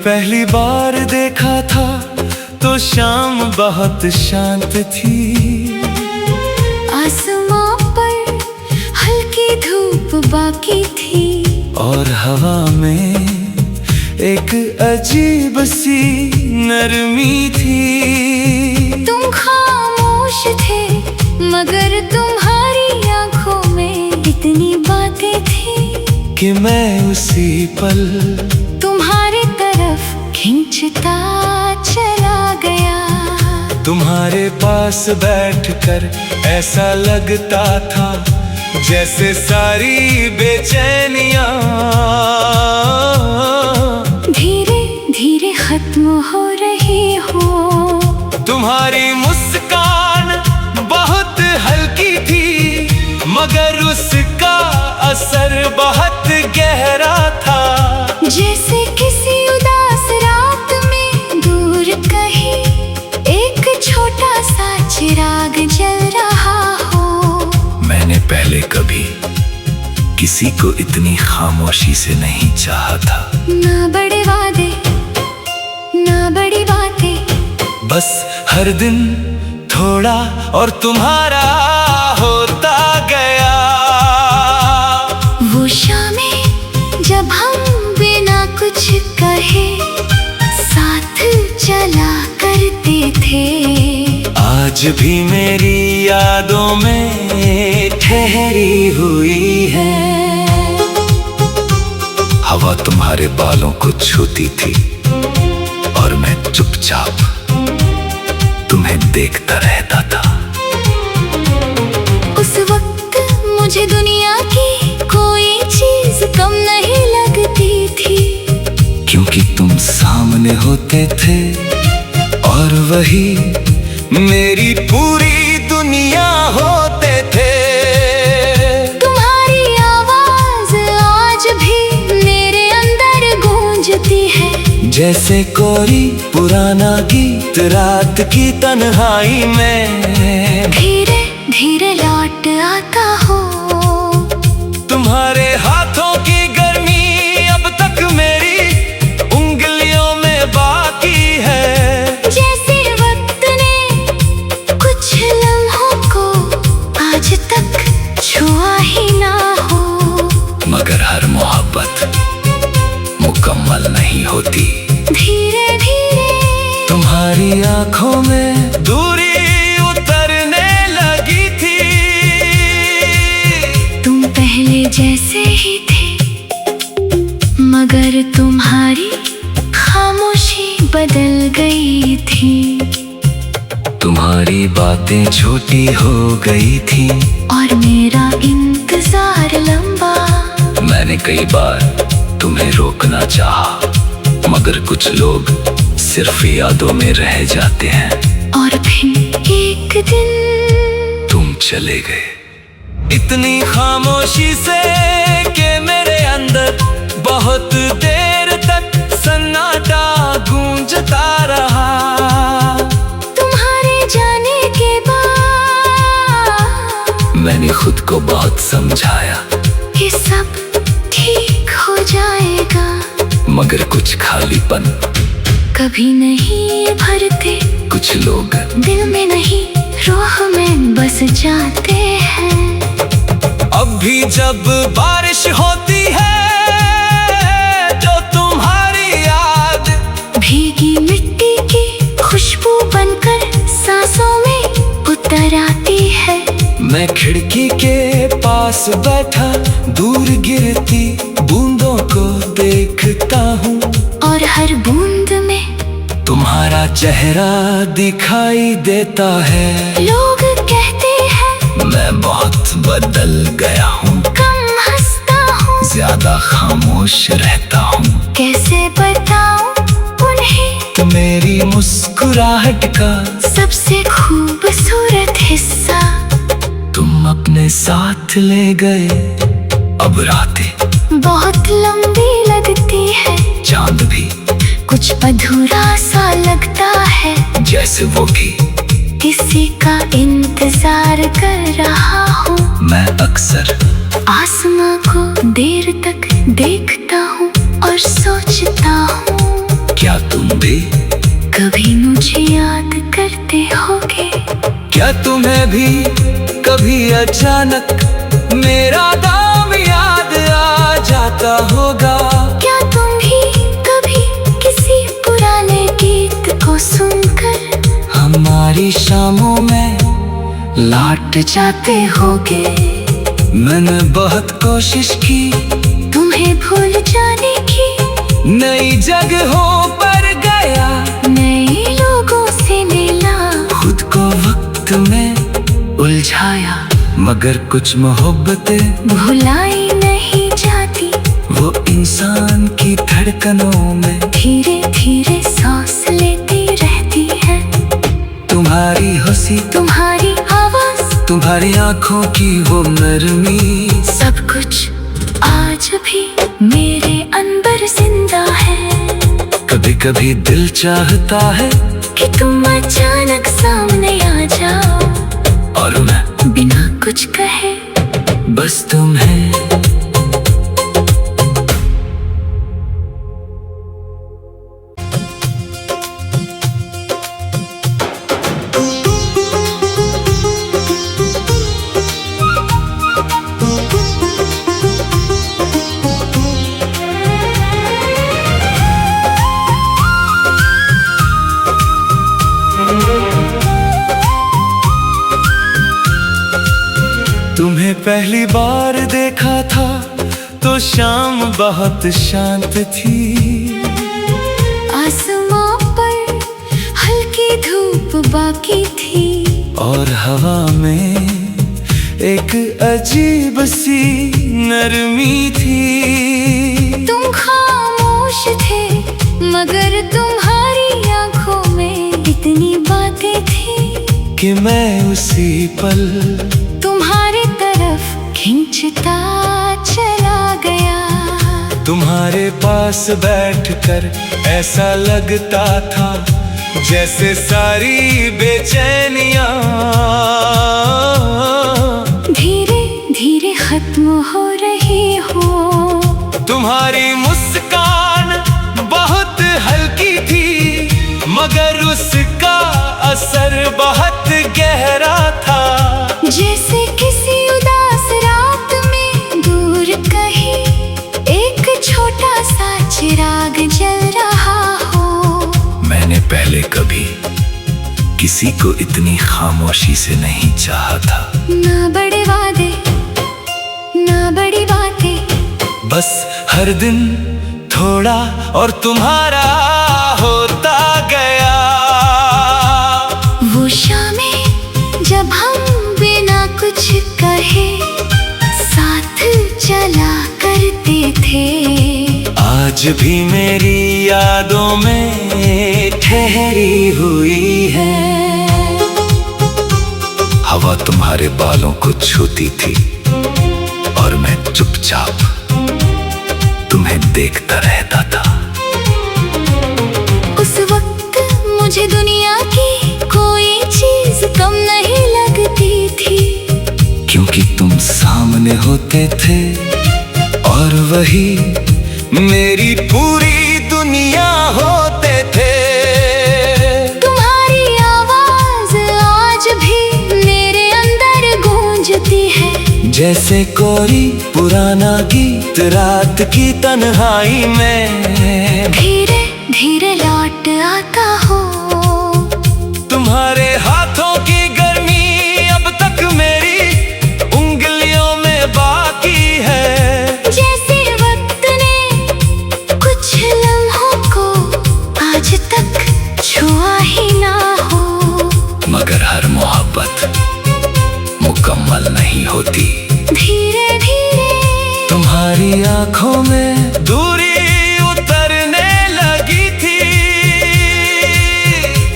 पहली बार देखा था तो शाम बहुत शांत थी। आसमां पर हल्की धूप बाकी थी और हवा में एक अजीब सी नरमी थी। तुम खामोश थे मगर तुम्हारी आंखों में इतनी बातें थी कि मैं उसी पल तुम्हारी तरफ खींचता चला गया। तुम्हारे पास बैठकर ऐसा लगता था जैसे सारी बेचैनियां धीरे धीरे खत्म हो रही हो। तुम्हारी मुस्कान बहुत हल्की थी मगर उसका असर बहुत गहरा था। जैसे किसी उदास रात में दूर कहीं एक छोटा सा चिराग जल रहा हो। मैंने पहले कभी किसी को इतनी खामोशी से नहीं चाहा था। ना बड़े वादे ना बड़ी बातें, बस हर दिन थोड़ा और तुम्हारा होता गया। वो शामें जब हम बिना कुछ कहे साथ चला करते थे, आज भी मेरी यादों में ठहरी हुई है। हवा तुम्हारे बालों को छूती थी और मैं चुपचाप तुम्हें देखता रहता था। उस वक्त मुझे दुनिया की कोई चीज कम नहीं लगती थी, क्योंकि तुम सामने होते थे और वही मेरी पूरी दुनिया होते थे। तुम्हारी आवाज आज भी मेरे अंदर गूंजती है, जैसे कोई पुराना गीत रात की तन्हाई में धीरे धीरे लौट आता हो। तुम्हारे हाथों की गर्मी अब तक मेरी उंगलियों में बाकी है। जैसे वक्त ने कुछ लम्हों को आज तक छुआ ही ना हो। मगर हर मोहब्बत मुकम्मल नहीं होती। धीरे धीरे तुम्हारी आंखों में दूरी उतरने लगी थी। तुम पहले जैसे ही थे मगर तुम्हारी खामोशी बदल गई थी। तुम्हारी बातें छोटी हो गई थी और मेरा इंतजार लंबा। मैंने कई बार तुम्हें रोकना चाहा मगर कुछ लोग सिर्फ यादों में रह जाते हैं। और फिर एक दिन तुम चले गए इतनी खामोशी से कि मेरे अंदर बहुत देर तक सन्नाटा गूंजता रहा। तुम्हारे जाने के बाद मैंने खुद को बहुत समझाया ये सब ठीक हो जाएगा, मगर कुछ खालीपन कभी नहीं भरते। कुछ लोग दिल में नहीं रूह में बस जाते हैं। अब भी जब बारिश होती है जो तुम्हारी याद भीगी मिट्टी की खुशबू बनकर सांसों में उतर आती है। मैं खिड़की के पास बैठा दूर गिरती बूंदों को देखता हूँ और हर बूंद में तुम्हारा चेहरा दिखाई देता है। लोग कहते हैं मैं बहुत बदल गया हूँ, कम हंसता हूँ, ज्यादा खामोश रहता हूँ। कैसे बताऊं उन्हें तो मेरी मुस्कुराहट का सबसे खूबसूरत हिस्सा तुम अपने साथ ले गए। अब रातें बहुत लंबी लगती है, चांद भी कुछ अधूरा सा लगता है, जैसे वो भी किसी का इंतजार कर रहा हूँ। मैं अक्सर आसमां को देर तक देखता हूँ और सोचता हूँ कभी कभी मुझे याद करते होगे। क्या तुम्हें भी कभी अचानक मेरा नाम याद आ जाता होगा? क्या तुम भी कभी किसी पुराने गीत को सुनकर हमारी शामों में लौट जाते होगे? मैंने बहुत कोशिश की तुम्हें भूल जाने की, नई जगहों पर गया, नए लोगों से मिला, खुद को वक्त में उलझाया, मगर कुछ मोहब्बतें भुलाई नहीं जाती। वो इंसान की धड़कनों में धीरे धीरे सांस लेती रहती है। तुम्हारी हंसी, तुम्हारी आवाज, तुम्हारी आंखों की वो नरमी, सब कुछ आज भी मेरे अंदर जिंदा है। कभी कभी दिल चाहता है कि तुम अचानक सामने आ जाओ और मैं बिना कुछ कहे बस तुम्हें तुम्हें पहली बार देखा था तो शाम बहुत शांत थी। आसमां पर हल्की धूप बाकी थी और हवा में एक अजीब सी नरमी थी। तुम खामोश थे मगर तुम्हारी आंखों में इतनी बातें थी कि मैं उसी पल तुम्हारी तरफ खींचता चला गया। तुम्हारे पास बैठकर ऐसा लगता था जैसे सारी बेचैनियां धीरे धीरे खत्म हो रही हो। तुम्हारी मुस्कान बहुत हल्की थी मगर उसका असर बहुत गहरा था। जैसे किसी उदास रात में दूर कहीं एक छोटा सा चिराग जल रहा हो। मैंने पहले कभी किसी को इतनी खामोशी से नहीं चाहा था। ना बड़े वादे ना बड़ी बातें, बस हर दिन थोड़ा और तुम्हारा होता गया। वो शामें जब हम बिना कुछ कहे साथ चला करते थे, आज भी मेरी यादों में ठहरी हुई है। हवा तुम्हारे बालों को छूती थी और मैं चुपचाप तुम्हें देखता रहता था। उस वक्त मुझे दुनिया की कोई चीज कम नहीं लगती थी, क्योंकि तुम सामने होते थे और वही मेरी पूरी दुनिया होते थे। तुम्हारी आवाज आज भी मेरे अंदर गूंजती है, जैसे कोई पुराना गीत रात की तन्हाई में धीरे धीरे लौट आता हो। तुम्हारे हाथों की गर्मी अब तक मेरी उंगलियों में बाकी है। जैसे वक्त ने कुछ लम्हों को आज तक छुआ ही ना हो। मगर हर मोहब्बत मुकम्मल नहीं होती। धीरे धीरे तुम्हारी आंखों में दूरी उतरने लगी थी।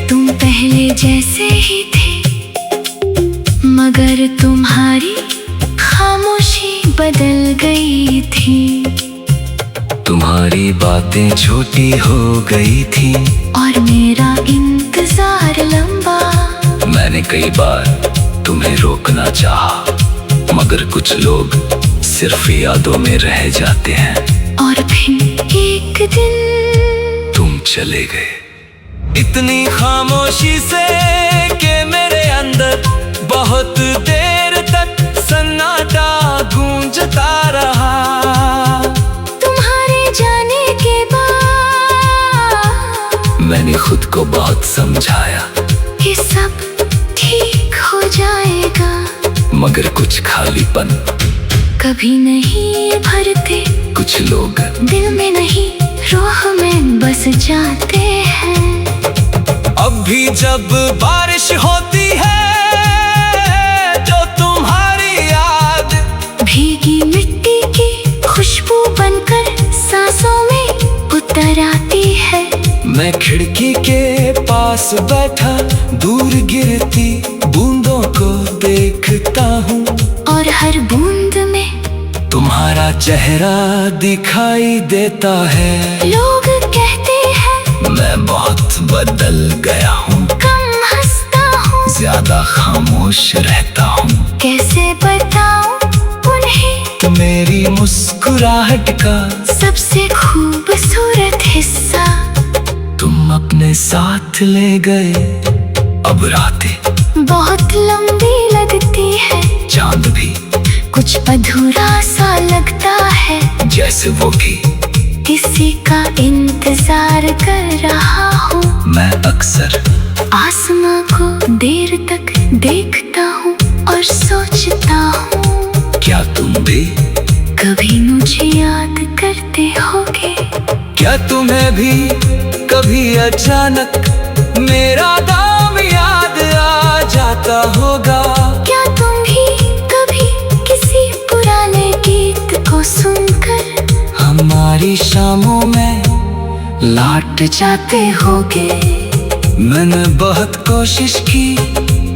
तुम पहले जैसे ही थे मगर तुम्हारी खामोशी बदल गई थी। तुम्हारी बातें छोटी हो गई थी और मेरा इंतजार लंबा। मैंने कई बार तुम्हें रोकना चाहा मगर कुछ लोग सिर्फ यादों में रह जाते हैं। और फिर एक दिन तुम चले गए। इतनी खामोशी से कि मेरे अंदर बहुत देर तक सन्नाटा गूंजता रहा। तुम्हारे जाने के बाद मैंने खुद को बहुत समझाया कि सब ठीक हो जाएगा, मगर कुछ खालीपन कभी नहीं भरते। कुछ लोग दिल में नहीं रूह में बस जाते हैं। अब भी जब बारिश होती है जो तुम्हारी याद भीगी मिट्टी की खुशबू बनकर सांसों में उतर आती है। मैं खिड़की के पास बैठा दूर गिरती बूंदों को देखता हूँ, और हर बूंद में तुम्हारा चेहरा दिखाई देता है। लोग कहते हैं मैं बहुत बदल गया हूँ, कम हंसता हूँ, ज्यादा खामोश रहता हूँ। कैसे बताऊं उन्हें मेरी मुस्कुराहट का सबसे खूबसूरत हिस्सा तुम अपने साथ ले गए। अब रातें बहुत लंबी लगती है, चांद भी कुछ अधूरा सा लगता है, जैसे वो भी किसी का इंतजार कर रहा हूँ। मैं अक्सर आसमां को देर तक देखता हूँ और सोचता हूँ क्या तुम भी कभी मुझे याद करते होगे। क्या तुम्हें भी कभी अचानक मेरा नाम याद आ जाता होगा। क्या तुम भी कभी किसी पुराने गीत को सुनकर हमारी शामों में लौट जाते होगे। मैंने बहुत कोशिश की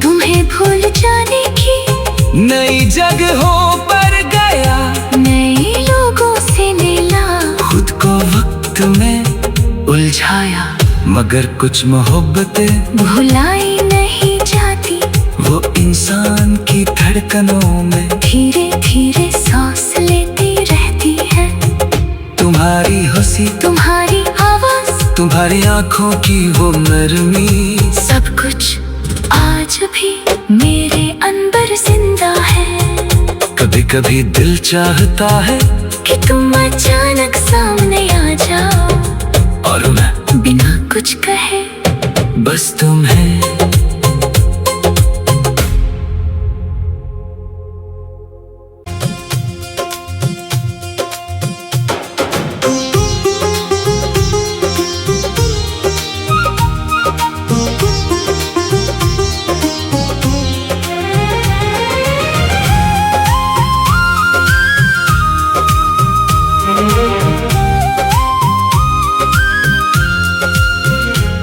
तुम्हें भूल जाने की, नई जगहों पर गया, नए लोगों से मिला, खुद को वक्त में उलझाया, मगर कुछ मोहब्बतें भुलाई नहीं जाती। वो इंसान की धड़कनों में धीरे धीरे सांस लेती रहती है। तुम्हारी हंसी, तुम्हारी आवाज, तुम्हारी आंखों की वो नरमी, सब कुछ आज भी मेरे अंदर जिंदा है। कभी कभी दिल चाहता है कि तुम अचानक सामने आ जाओ और मैं बिना कुछ कहे बस तुम्हें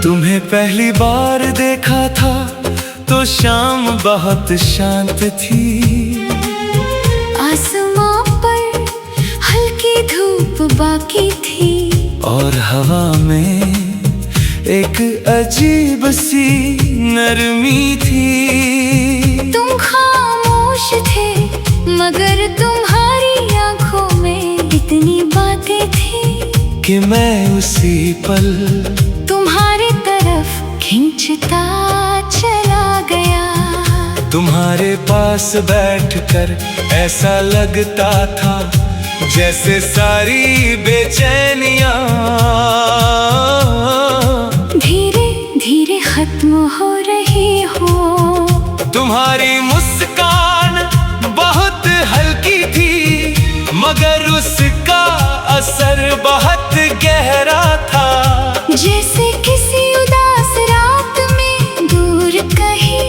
तुम्हें पहली बार देखा था तो शाम बहुत शांत थी। आसमां पर हल्की धूप बाकी थी, और हवा में एक अजीब सी नरमी थी। तुम खामोश थे मगर तुम्हारी आंखों में इतनी बातें थी कि मैं उसी पल तुम्हारी तरफ खींचता चला गया। तुम्हारे पास बैठकर ऐसा लगता था जैसे सारी बेचैनियां धीरे धीरे खत्म हो रही हो। तुम्हारी मुस्कान बहुत हल्की थी मगर उसका असर बहुत गहरा था। जैसे किसी उदास रात में दूर कहीं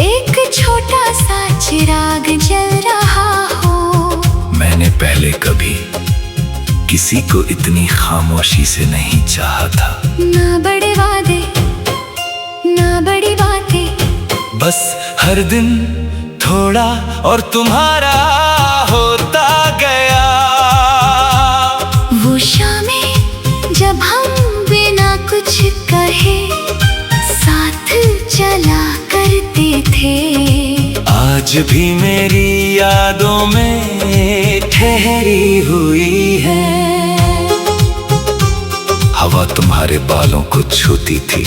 एक छोटा सा चिराग जल रहा हो। मैंने पहले कभी किसी को इतनी खामोशी से नहीं चाहा था। ना बड़े वादे ना बड़ी बातें, बस हर दिन थोड़ा और तुम्हारा होता गया। वो शामें जब हम बिना कुछ कहे साथ चला करते थे, आज भी मेरी यादों में ठहरी हुई है। हवा तुम्हारे बालों को छूती थी,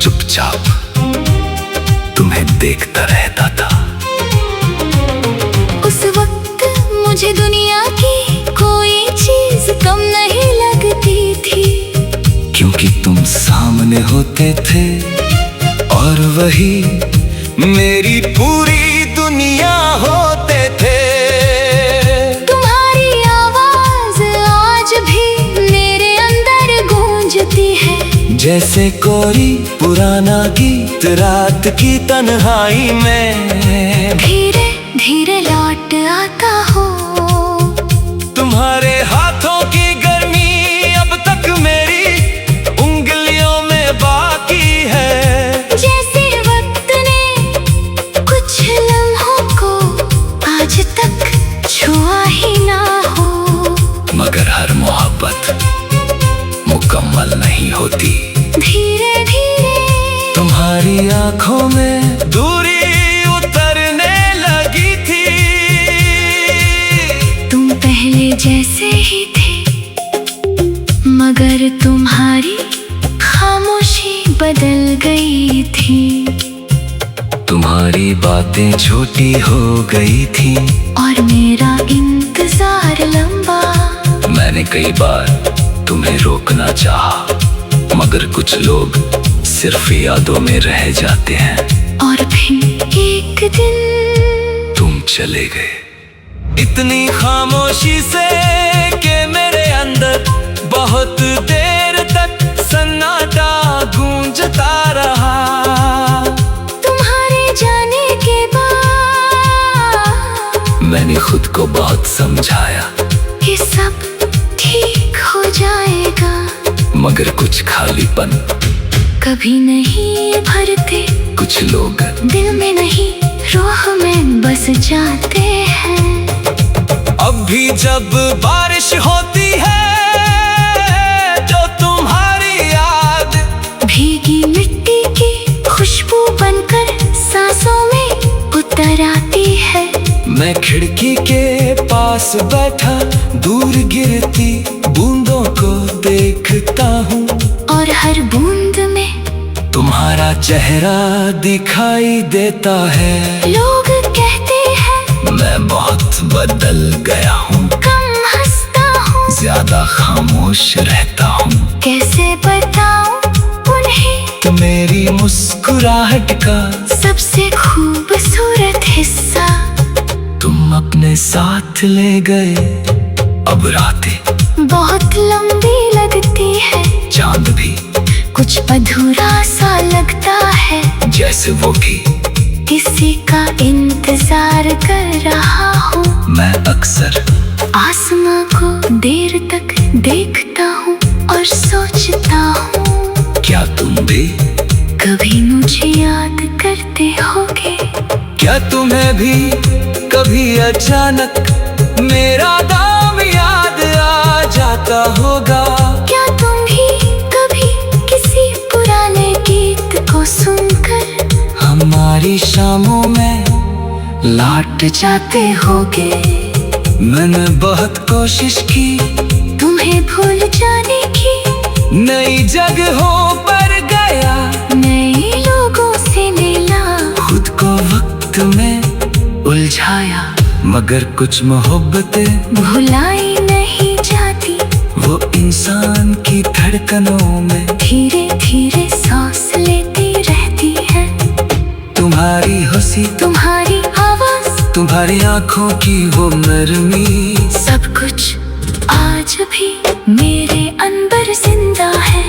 चुपचाप तुम्हें देखता रहता था। उस वक्त मुझे दुनिया की कोई चीज कम नहीं लगती थी, क्योंकि तुम सामने होते थे और वही मेरी पूरी दुनिया होते थे। तुम्हारी आवाज आज भी मेरे अंदर गूंजती है, जैसे कोई पुराना गीत रात की तन्हाई में धीरे धीरे लौट आता हो। तुम्हारे हाथों की गर्मी अब तक मेरी उंगलियों में बाकी है। जैसे वक्त ने कुछ लम्हों को आज तक छुआ ही ना हो। मगर हर मोहब्बत मुकम्मल नहीं होती। धीरे धीरे तुम्हारी आंखों में दूरी उतरने लगी थी। तुम पहले जैसे ही थे, मगर तुम्हारी खामोशी बदल गई थी। तुम्हारी बातें छोटी हो गई थी और मेरा इंतजार लंबा। मैंने कई बार तुम्हें रोकना चाहा, मगर कुछ लोग सिर्फ यादों में रह जाते हैं। और फिर एक दिन तुम चले गए इतनी खामोशी से कि मेरे अंदर बहुत देर तक सन्नाटा गूंजता रहा। तुम्हारे जाने के बाद मैंने खुद को बहुत समझाया, ये सब ठीक हो जाएगा, मगर कुछ खालीपन कभी नहीं भरते। कुछ लोग दिल में नहीं रूह में बस जाते हैं। अब भी जब बारिश होती है तो तुम्हारी याद भीगी मिट्टी की खुशबू बनकर सांसों में उतर आती है। मैं खिड़की के पास बैठा दूर गिरती बूंदों को देखता हूँ, और हर बूंद में तुम्हारा चेहरा दिखाई देता है। लोग कहते हैं मैं बहुत बदल गया हूँ, कम हंसता हूँ, ज्यादा खामोश रहता हूँ। कैसे बताऊं उन्हें तो मेरी मुस्कुराहट का सबसे खूबसूरत हिस्सा तुम अपने साथ ले गए। अब रातें बहुत लंबी लगती है, चांद भी कुछ अधूरा सा लगता है, जैसे वो भी किसी का इंतजार कर रहा हूँ। मैं अक्सर आसमां को देर तक देखता हूँ और सोचता हूँ, क्या तुम भी कभी मुझे याद करते होगे। क्या तुम्हें भी कभी अचानक मेरा नाम याद आ जाता होगा। क्या तुम भी कभी किसी पुराने गीत को सुनकर हमारी शामों में लौट जाते होगे। मैंने बहुत कोशिश की तुम्हें भूल जाने की, नई जगहों पर गया, नए लोगों से मिला, खुद को वक्त में उलझाया, मगर कुछ मोहब्बतें भुलाई नहीं जाती। वो इंसान की धड़कनों में धीरे धीरे सांस लेती रहती है। तुम्हारी हंसी, तुम्हारी आवाज, तुम्हारी आंखों की वो नरमी, सब कुछ आज भी मेरे अंदर जिंदा है।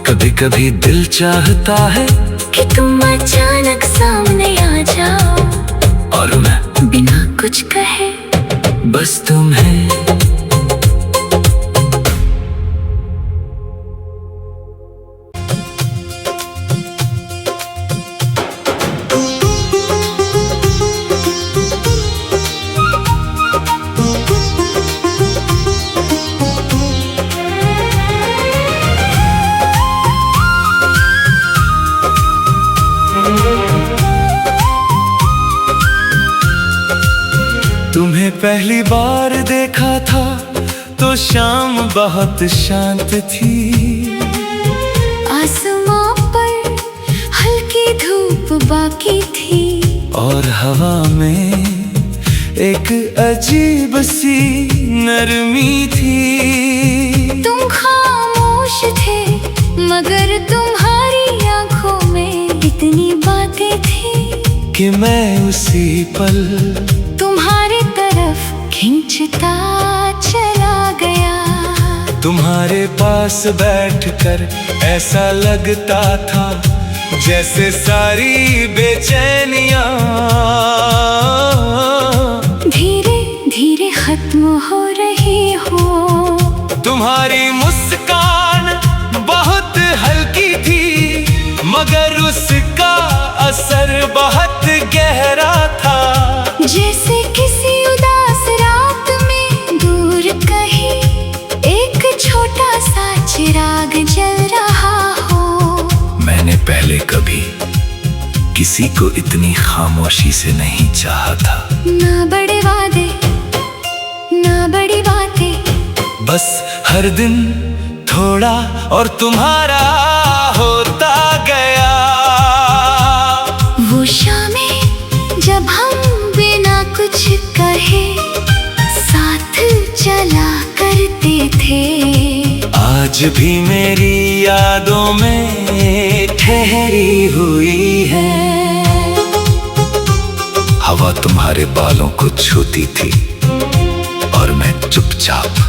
कभी कभी दिल चाहता है कि तुम अचानक सामने आ जाओ और मैं बिना कुछ कहे बस तुम्हें तुम्हें पहली बार देखा था तो शाम बहुत शांत थी। आसमां पर बाकी थी। और हवा में एक अजीब सी नरमी थी। तुम खामोश थे मगर तुम्हारी आंखों में इतनी बातें थी कि मैं उसी पल तुम्हारी तरफ खींचता चला गया। तुम्हारे पास बैठकर ऐसा लगता था जैसे सारी बेचैनियां धीरे धीरे खत्म हो रही हो। तुम्हारी मुस्कान बहुत हल्की थी मगर उसका असर बहुत गहरा था। जैसे किसी उदास रात में दूर कहीं एक छोटा सा चिराग जल रहा हो। मैंने पहले कभी किसी को इतनी खामोशी से नहीं चाहा था। ना बड़े वादे ना बड़ी बातें, बस हर दिन थोड़ा और तुम्हारा होता गया। वो शामें जब हम बिना कुछ कहे साथ चला करते थे। आज भी मेरी यादों में ठहरी हुई है। हवा तुम्हारे बालों को छूती थी और मैं चुपचाप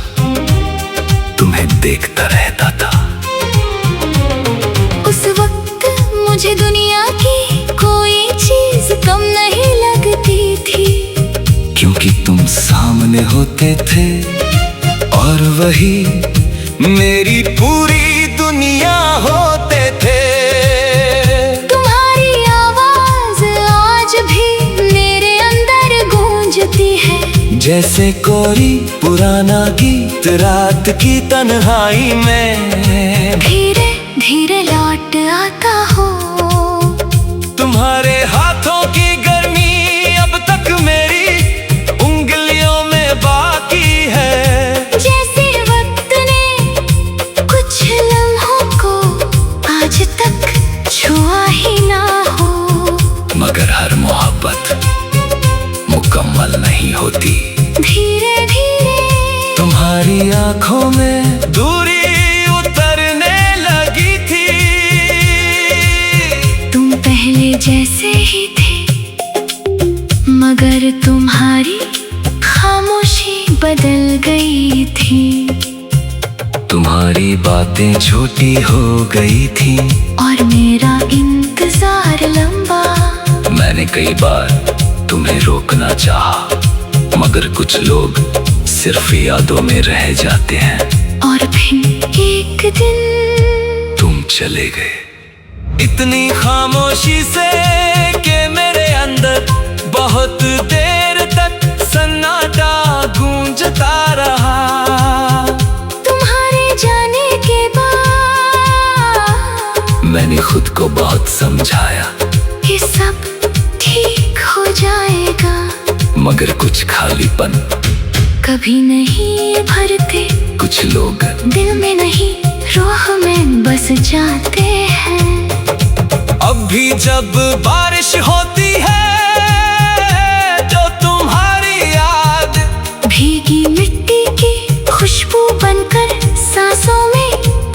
तुम्हें देखता रहता था। उस वक्त मुझे दुनिया की कोई चीज कम नहीं लगती थी, क्योंकि तुम सामने होते थे और वही मेरी पूरी दुनिया होते थे। तुम्हारी आवाज आज भी मेरे अंदर गूंजती है, जैसे कोई पुराना गीत रात की तन्हाई में धीरे धीरे लौट आता हो। तुम्हारे हाथों की गर्मी अब तक मेरी उंगलियों में बाकी है। जैसे वक्त ने कुछ लम्हों को आज तक छुआ ही ना हो। मगर हर मोहब्बत मुकम्मल नहीं होती। धीरे धीरे तुम्हारी आंखों में दूरी उतरने लगी थी। तुम पहले जैसे ही थे मगर तुम्हारी खामोशी बदल गई थी। तुम्हारी बातें छोटी हो गई थी और मेरा इंतजार लंबा। मैंने कई बार तुम्हें रोकना चाहा मगर कुछ लोग सिर्फ यादों में रह जाते हैं। और फिर एक दिन तुम चले गए इतनी खामोशी से कि मेरे अंदर बहुत देर तक सन्नाटा गूंजता रहा। तुम्हारे जाने के बाद मैंने खुद को बहुत समझाया ये सब ठीक हो जाएगा, मगर कुछ खालीपन कभी नहीं भरते। कुछ लोग दिल में नहीं रूह में बस जाते हैं। अब भी जब बारिश होती है तो तुम्हारी याद भीगी मिट्टी की खुशबू बनकर सांसों में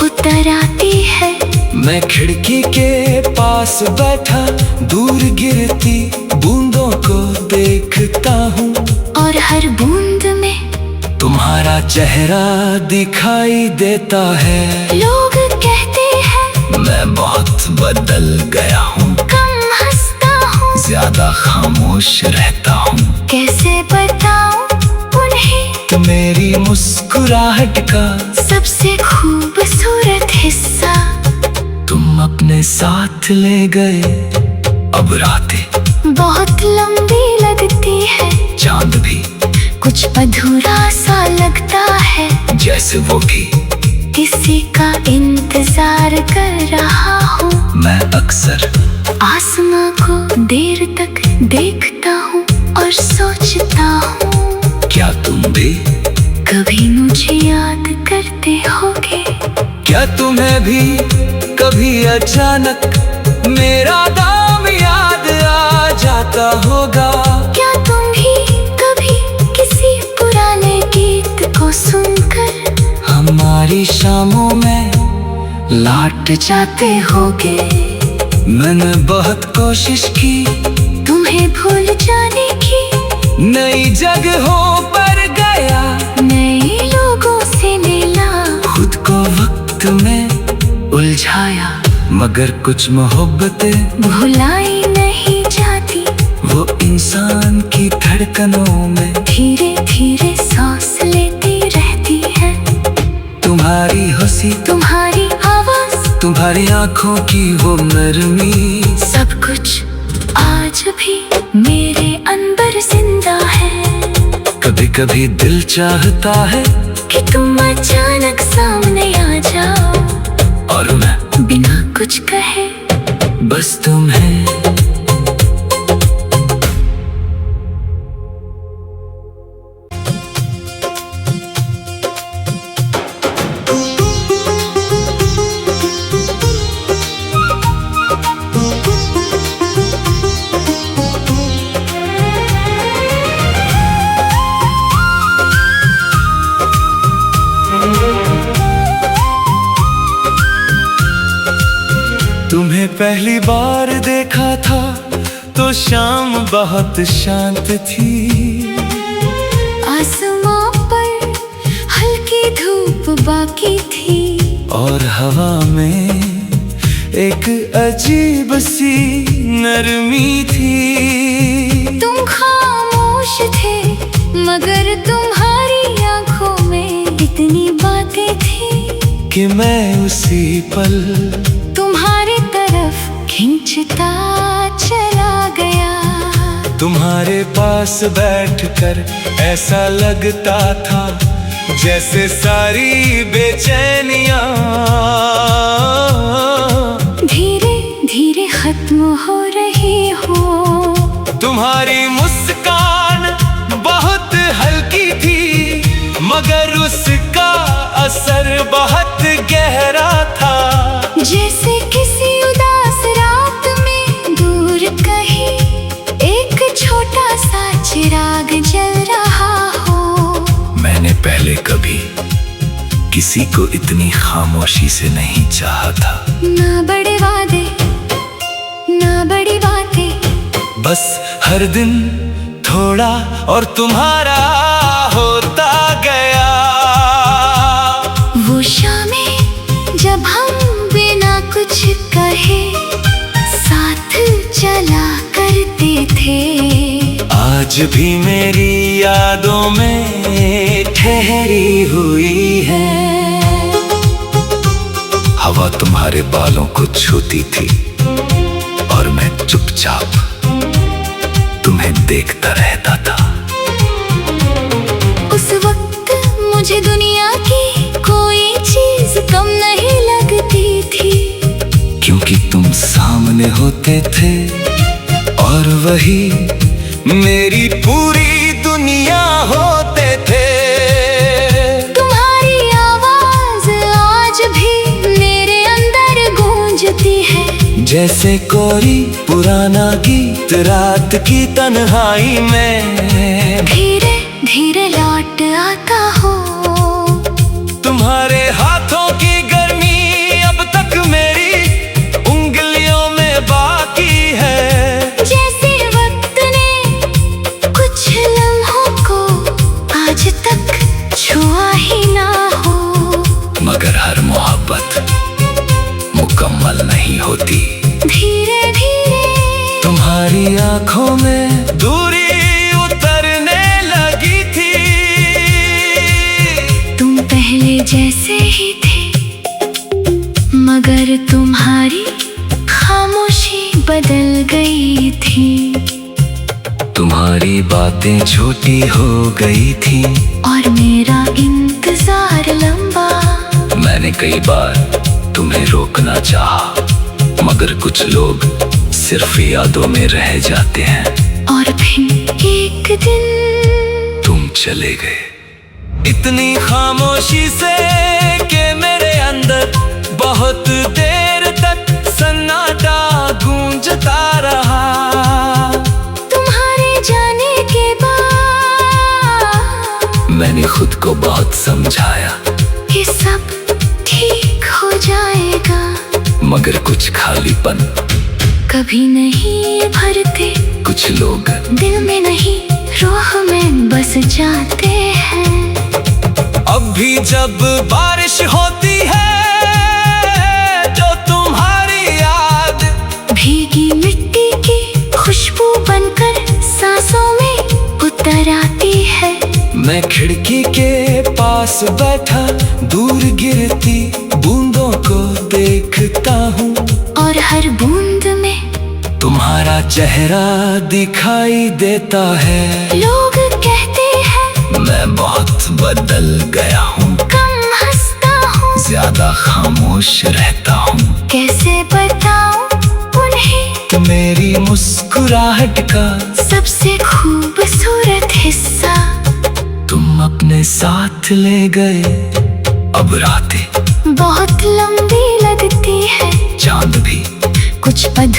उतर आती है। मैं खिड़की के पास बैठा दूर गिरती बूंदों को देखता हूँ और हर बूंद में तुम्हारा चेहरा दिखाई देता है। लोग कहते हैं मैं बहुत बदल गया हूँ, कम हंसता हूँ, ज्यादा खामोश रहता हूँ। कैसे बताऊं उन्हें तो मेरी मुस्कुराहट का सबसे खूबसूरत हिस्सा तुम अपने साथ ले गए। अब रातें बहुत लंबी लगती है, चांद भी कुछ अधूरा सा लगता है, जैसे वो भी किसी का इंतजार कर रहा हूँ। मैं अक्सर आसमां को देर तक देखता हूँ और सोचता हूँ क्या तुम भी कभी मुझे याद करते होगे। क्या तुम्हें भी कभी अचानक मेरा नाम याद जाता होगा। क्या तुम भी कभी किसी पुराने गीत को सुनकर हमारी शामों में लौट जाते होगे? मैंने बहुत कोशिश की तुम्हें भूल जाने की, नई जगहों पर गया, नए लोगों से मिला, खुद को वक्त में उलझाया, मगर कुछ मोहब्बतें भुलाई नहीं जाती। वो इंसान की धड़कनों में धीरे धीरे सांस लेती रहती है। तुम्हारी हंसी, तुम्हारी आवाज, तुम्हारी आंखों की वो नरमी, सब कुछ आज भी मेरे अंदर जिंदा है। कभी कभी दिल चाहता है कि तुम अचानक सामने आ जाओ और मैं बिना कुछ कहे बस तुम्हें तुम्हें पहली बार देखा था तो शाम बहुत शांत थी। आसमां पर हल्की धूप बाकी थी और हवा में एक अजीब सी नरमी थी। तुम खामोश थे मगर तुम्हारी आंखों में इतनी बातें थी कि मैं उसी पल तुम्हारी तरफ खींचता चला गया। तुम्हारे पास बैठकर ऐसा लगता था जैसे सारी बेचैनियां धीरे धीरे खत्म हो रही हो। तुम्हारी मुस्कान बहुत हल्की थी मगर उसका असर बहुत गहरा था। जैसे किसी उदास रात में दूर कहीं एक छोटा सा चिराग जल रहा हो। मैंने पहले कभी किसी को इतनी खामोशी से नहीं चाहा था। ना बड़े वादे ना बड़ी बातें, बस हर दिन थोड़ा और तुम्हारा होता गया। वो शामें जब हम बिना कुछ कहे साथ चला करते थे, आज भी मेरी यादों में ठहरी हुई है। हवा तुम्हारे बालों को छूती थी और मैं चुपचाप तुम्हें देखता रहता था। उस वक्त मुझे दुनिया की कोई चीज कम नहीं लगती थी, क्योंकि तुम सामने होते थे और वही मेरी पूरी दुनिया होते थे। तुम्हारी आवाज आज भी मेरे अंदर गूंजती है, जैसे कोई पुराना गीत रात की तन्हाई में धीरे धीरे लौट आता हो। तुम्हारे हाथों की गर्मी अब तक मेरी उंगलियों में बाकी है। जैसे वक्त ने कुछ लम्हों को आज तक छुआ ही ना हो। मगर हर मोहब्बत मुकम्मल नहीं होती। धीरे धीरे तुम्हारी आंखों में दूरी उतरने लगी थी। तुम पहले जैसे ही थे मगर तुम्हारी खामोशी बदल गई थी। तुम्हारी बातें छोटी हो गई थी और मेरा इंतजार लंबा। मैंने कई बार तुम्हें रोकना चाहा मगर कुछ लोग सिर्फ यादों में रह जाते हैं। और फिर एक दिन तुम चले गए इतनी खामोशी से कि मेरे अंदर बहुत देर तक सन्नाटा गूंजता रहा। मैंने खुद को बहुत समझाया कि सब ठीक हो जाएगा, मगर कुछ खालीपन कभी नहीं भरते। कुछ लोग दिल में नहीं रूह में बस जाते हैं। अब भी जब बारिश होती है जो तुम्हारी याद भीगी मिट्टी की खुशबू बनकर सांसों में उतर आती है। मैं खिड़की के पास बैठा दूर गिरती बूंदों को देखता हूँ, और हर बूंद में तुम्हारा चेहरा दिखाई देता है। लोग कहते हैं मैं बहुत बदल गया हूँ, कम हंसता हूँ, ज्यादा खामोश रहता हूँ। कैसे बताऊं उन्हें तो मेरी मुस्कुराहट का सबसे खूबसूरत हिस्सा तुम अपने साथ ले गए। अब रातें बहुत लंबी लगती है, चांद भी कुछ अधूरी